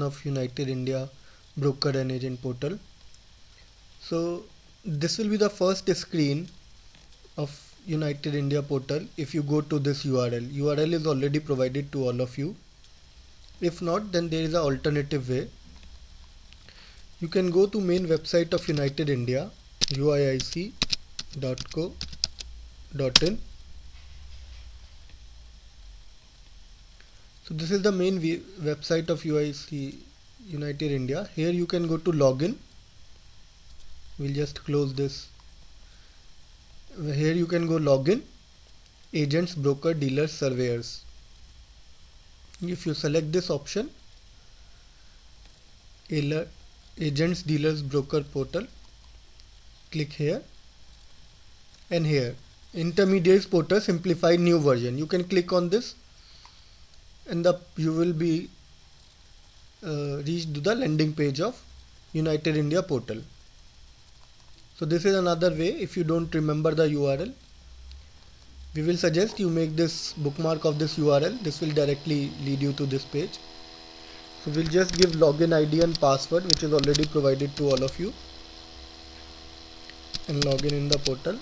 of United India Broker and Agent Portal. So this will be the first screen of United India Portal. If you go to this URL is already provided to all of you. If not, then there is an alternative way. You can go to main website of United India, uiic.co.in. So this is the main website of UIC United India. Here you can go to login. We'll just close this. Here you can go login, agents, broker, dealers, surveyors. If you select this option, agents, dealers, broker portal, click here, and here intermediaries portal simplified new version. You can click on this, and you will be reached to the landing page of United India portal. So this is another way. If you don't remember the URL, we will suggest you make this bookmark of this URL. This will directly lead you to this page. So we'll just give login ID and password, which is already provided to all of you, and login in the portal.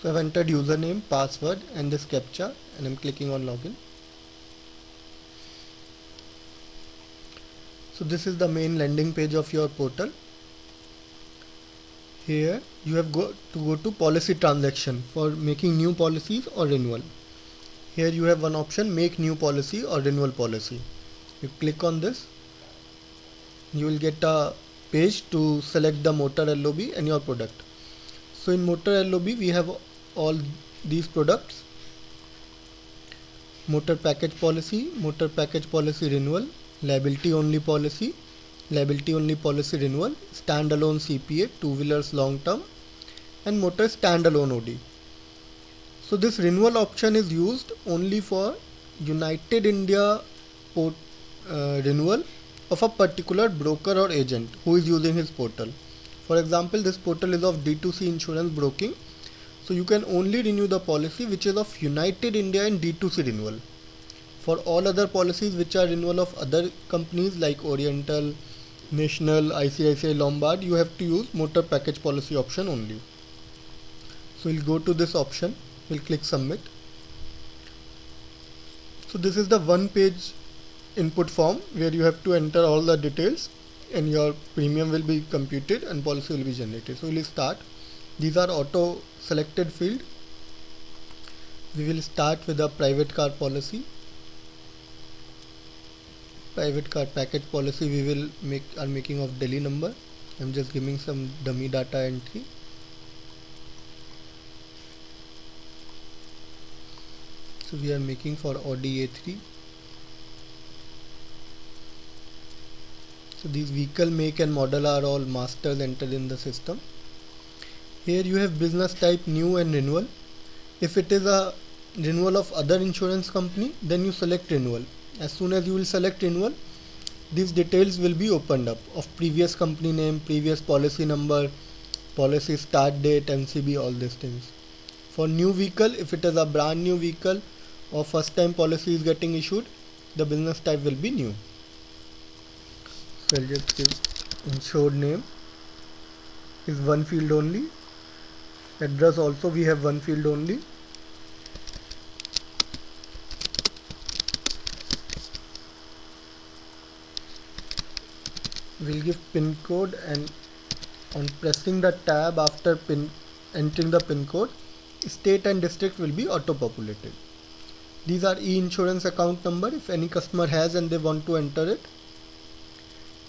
So I've entered username, password and this captcha, and I'm clicking on login. So this is the main landing page of your portal. Here you have to go to policy transaction for making new policies or renewal. Here you have one option, make new policy or renewal policy. You click on this, you will get a page to select the motor LOB and your product. So in motor LOB we have all these products: motor package policy renewal, liability only policy renewal, standalone CPA, two-wheelers long term, and motor standalone OD. So this renewal option is used only for United India renewal of a particular broker or agent who is using his portal. For example, this portal is of D2C insurance broking, so you can only renew the policy which is of United India and D2C renewal. For all other policies which are renewal of other companies like Oriental, National, ICICI, Lombard, you have to use motor package policy option only. So we'll go to this option, we'll click submit. So this is the one page input form where you have to enter all the details, and your premium will be computed and policy will be generated. So we'll start. These are auto selected field. We will start with a private car policy. Private car package policy we will making of Delhi number. I'm just giving some dummy data entry. So we are making for Audi A3. So these vehicle make and model are all masters entered in the system. Here you have business type new and renewal. If it is a renewal of other insurance company, then you select renewal. As soon as you will select renewal, these details will be opened up of previous company name, previous policy number, policy start date, MCB, all these things. For new vehicle, if it is a brand new vehicle or first time policy is getting issued, the business type will be new. So I'll just give insured name is one field only. Address also we have one field only. We'll give pin code, and on pressing the tab after entering the pin code, state and district will be auto populated. These are e-insurance account number if any customer has and they want to enter it.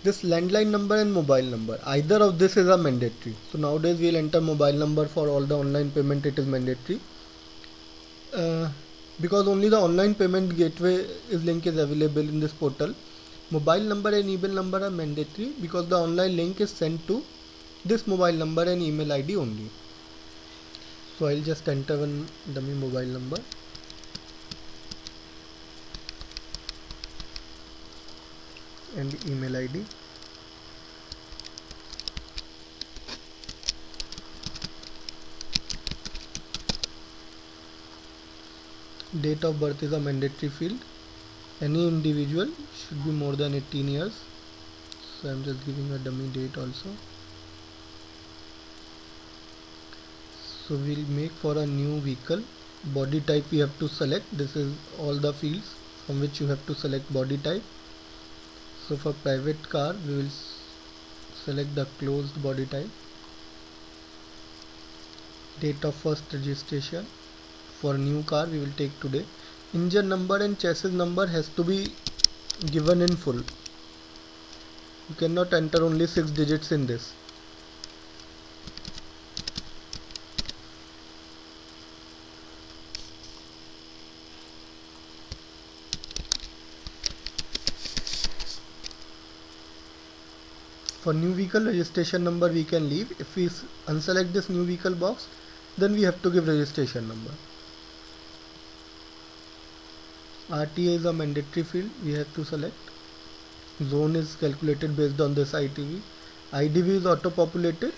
This landline number and mobile number, either of this is a mandatory. So nowadays we'll enter mobile number for all the online payment, it is mandatory. Because only the online payment gateway link is available in this portal. Mobile number and email number are mandatory because the online link is sent to this mobile number and email ID only. So I'll just enter one dummy mobile number. And email ID. Date of birth is a mandatory field. Any individual should be more than 18 years. So I'm just giving a dummy date also. So we'll make for a new vehicle. Body type we have to select. This is all the fields from which you have to select body type. So for private car we will select the closed body type. Date of first registration. For new car we will take today. Engine number and chassis number has to be given in full. You cannot enter only 6 digits in this. For new vehicle, registration number we can leave. If we unselect this new vehicle box, then we have to give registration number. RTA is a mandatory field we have to select. Zone is calculated based on this ITV. IDV is auto populated.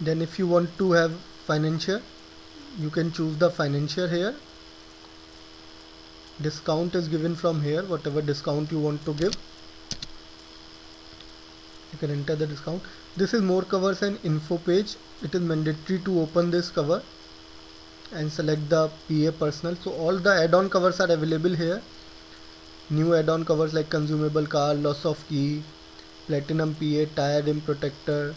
Then if you want to have financier, you can choose the financier here. Discount is given from here, whatever discount you want to give. You can enter the discount. This is more covers and info page. It is mandatory to open this cover and select the PA personal. So all the add-on covers are available here. New add-on covers like consumable car, loss of key, platinum PA, tire rim protector,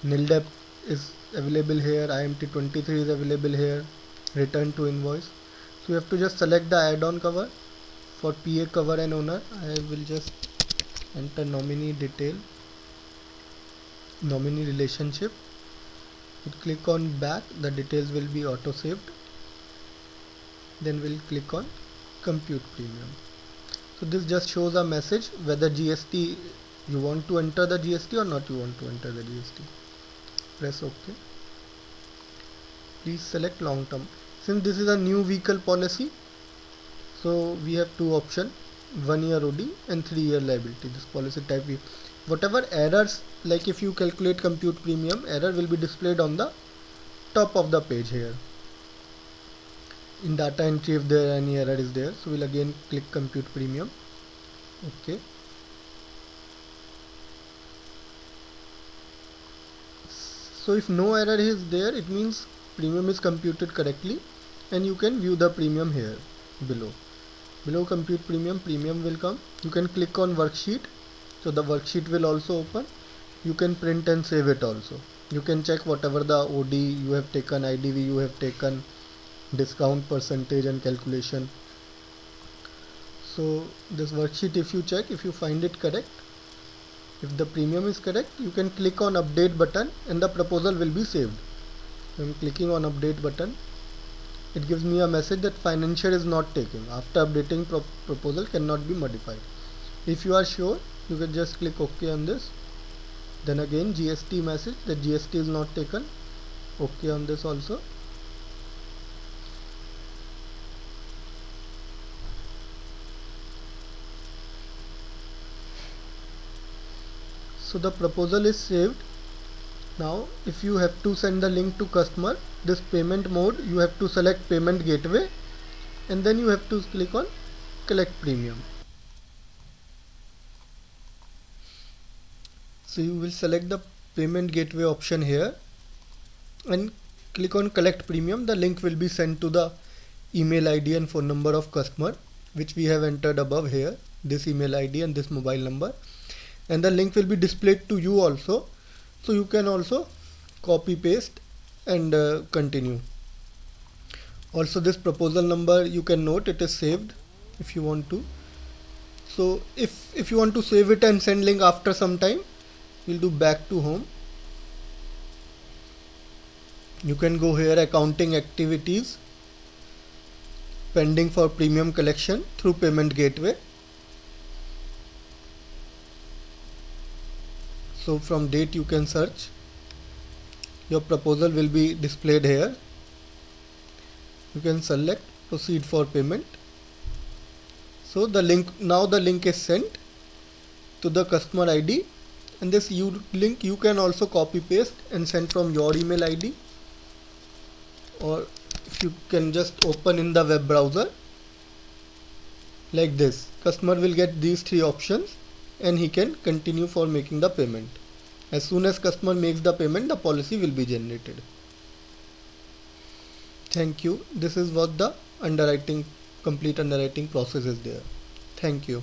NILDEP is available here, IMT 23 is available here, return to invoice. So you have to just select the add-on cover. For PA cover and owner, I will just enter nominee detail, nominee relationship. You click on back, the details will be auto saved. Then we'll click on compute premium. So this just shows a message whether GST you want to enter the GST or not you want to enter the GST. Press OK. Please select long term. Since this is a new vehicle policy, so we have two options, 1 year OD and 3 year liability. This policy type, whatever errors, like if you calculate compute premium, error will be displayed on the top of the page here. In data entry, if there any error is there, so we'll again click compute premium. Okay. So if no error is there, it means premium is computed correctly, and you can view the premium here below. Below compute premium, premium will come. You can click on worksheet, so the worksheet will also open. You can print and save it also. You can check whatever the OD you have taken, IDV you have taken, discount percentage and calculation. So this worksheet, if you check, if you find it correct, if the premium is correct, you can click on update button and the proposal will be saved. So I'm clicking on update button. It gives me a message that financier is not taking. After updating, proposal cannot be modified. If you are sure, you can just click OK on this. Then again GST message that GST is not taken. OK on this also. So the proposal is saved. Now if you have to send the link to customer, this payment mode, you have to select payment gateway and then you have to click on collect premium. So you will select the payment gateway option here and click on collect premium. The link will be sent to the email ID and phone number of customer, which we have entered above here, this email ID and this mobile number, and the link will be displayed to you also, so you can also copy paste and continue. Also this proposal number, you can note it is saved if you want to. So if you want to save it and send link after some time, we'll do back to home. You can go here, accounting activities, pending for premium collection through payment gateway. So from date you can search. Your proposal will be displayed here. You can select proceed for payment. So the link, now the link is sent to the customer ID, and this link you can also copy paste and send from your email ID, or if you can just open in the web browser like this. Customer will get these three options and he can continue for making the payment. As soon as customer makes the payment, the policy will be generated. Thank you. This is what the complete underwriting process is there. Thank you.